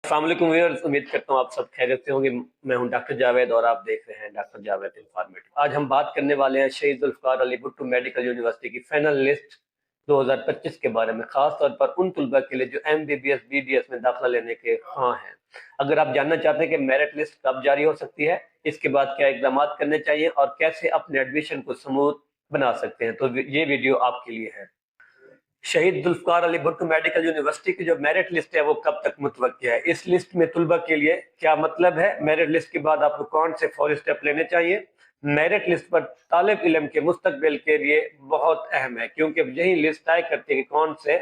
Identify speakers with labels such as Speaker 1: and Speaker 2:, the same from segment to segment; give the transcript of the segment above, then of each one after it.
Speaker 1: अस्सलाम वालेकुम व्यूअर्स, उम्मीद करता हूँ आप सब खैरियत से होंगे। मैं हूं डॉक्टर जावेद और आप देख रहे हैं डॉक्टर जावेद इंफॉर्मेटिव। आज हम बात करने वाले हैं शहीद जुल्फकार अली भुट्टो मेडिकल यूनिवर्सिटी की फाइनल लिस्ट 2025 के बारे में, खास तौर पर उन तलबा के लिए जो MBBS BDS में दाखिला लेने के ख्वाह हैं। अगर आप जानना चाहते हैं कि मेरिट लिस्ट कब जारी हो सकती है, इसके बाद क्या इकदाम करने चाहिए और कैसे अपने एडमिशन को स्मूथ बना सकते हैं, तो ये वीडियो आपके लिए है। शहीद जुल्फकार अली भुट्टो मेडिकल यूनिवर्सिटी की जो मेरिट लिस्ट है वो कब तक मुतवक्किल है, इस लिस्ट में तुलबा के लिए क्या मतलब है, मेरिट लिस्ट के बाद आपको कौन से फौरी स्टेप लेने चाहिए। मेरिट लिस्ट पर तालिब इल्म के मुस्तकबिल के लिए बहुत अहम है, क्योंकि यही लिस्ट तय करती है कि कौन से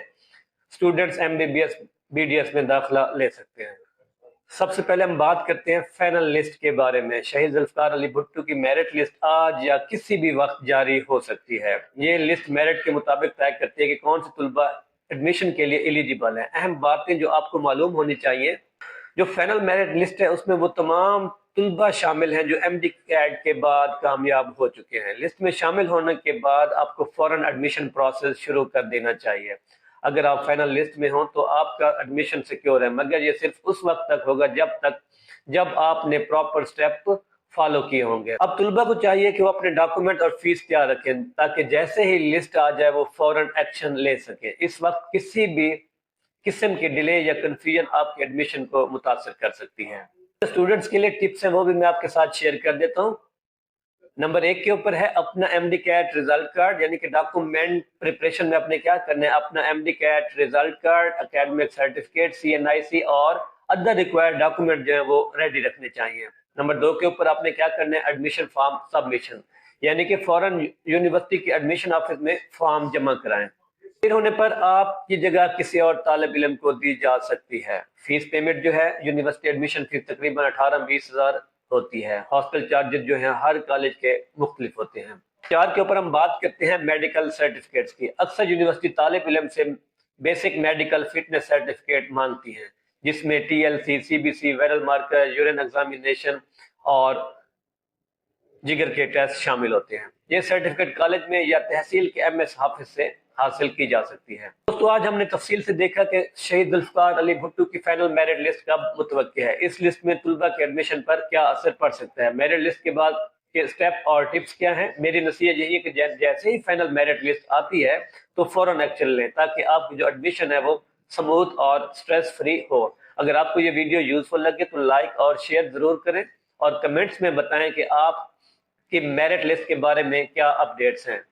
Speaker 1: स्टूडेंट्स MBBS BDS में दाखिला ले सकते हैं। सबसे पहले हम बात करते हैं फाइनल लिस्ट के बारे में। शहीद जुल्फकार अली भुट्टो की मेरिट लिस्ट आज या किसी भी वक्त जारी हो सकती है। ये लिस्ट मेरिट के मुताबिक तय करती है कि कौन से तुलबा एडमिशन के लिए एलिजिबल हैं। अहम बातें जो आपको मालूम होनी चाहिए, जो फाइनल मेरिट लिस्ट है उसमें वो तमाम तुलबा शामिल हैं जो MD कैट के बाद कामयाब हो चुके हैं। लिस्ट में शामिल होने के बाद आपको फौरन एडमिशन प्रोसेस शुरू कर देना चाहिए। अगर आप फाइनल लिस्ट में हो तो आपका एडमिशन सिक्योर है, मगर ये सिर्फ उस वक्त तक होगा जब आपने प्रॉपर स्टेप फॉलो किए होंगे। अब तुलबा को चाहिए कि वो अपने डॉक्यूमेंट और फीस तैयार रखें, ताकि जैसे ही लिस्ट आ जाए वो फौरन एक्शन ले सके। इस वक्त किसी भी किस्म की डिले या कंफ्यूजन आपके एडमिशन को मुतासर कर सकती है। स्टूडेंट्स के लिए टिप्स हैं, वो भी मैं आपके साथ शेयर कर देता हूँ। नंबर 1 के ऊपर है अपना MD कैट रिजल्ट कार्ड, यानी कि डॉक्यूमेंट प्रिपरेशन में अपने क्या करना है, अपना MD CAT result card, academic certificate, CNIC और अदर रिक्वायर्ड डॉक्यूमेंट जो है वो रेडी रखने चाहिए। नंबर 2 के ऊपर आपने क्या करना है, एडमिशन फॉर्म सबमिशन, यानी कि फौरन यूनिवर्सिटी के एडमिशन ऑफिस में फॉर्म जमा कराएं। फिर होने पर आपकी जगह किसी और तालिब इल्म को दी जा सकती है। फीस पेमेंट जो है, यूनिवर्सिटी एडमिशन फीस तकरीबन 18-20 हजार होती है। हॉस्टल चार्जेस जो हैं हर कॉलेज के मुख्तलिफ होते हैं। 4 के ऊपर हम बात करते हैं मेडिकल सर्टिफिकेट्स की। अक्सर यूनिवर्सिटी तालिब इल्म से बेसिक मेडिकल फिटनेस सर्टिफिकेट मांगती है, जिसमें TLC, CBC, viral marker, urine examination और जिगर के टेस्ट शामिल होते हैं। ये सर्टिफिकेट कॉलेज में या तहसील के MS हाफिज से हासिल की जा सकती है। दोस्तों, आज हमने तफसील से देखा कि शहीद जुल्फकार अली भुट्टो की फाइनल मेरिट लिस्ट कब मुतवक्किल है, इस लिस्ट में तुलबा के एडमिशन पर क्या असर पड़ सकता है, मेरिट लिस्ट के बाद के स्टेप और टिप्स क्या हैं। मेरी नसीहत यही है कि जैसे ही फाइनल मेरिट लिस्ट आती है तो फौरन एक्शन लें, ताकि आपकी जो एडमिशन है वो स्मूथ और स्ट्रेस फ्री हो। अगर आपको ये वीडियो यूजफुल लगे तो लाइक और शेयर जरूर करें और कमेंट्स में बताएं कि आप कि मेरिट लिस्ट के बारे में क्या अपडेट्स हैं।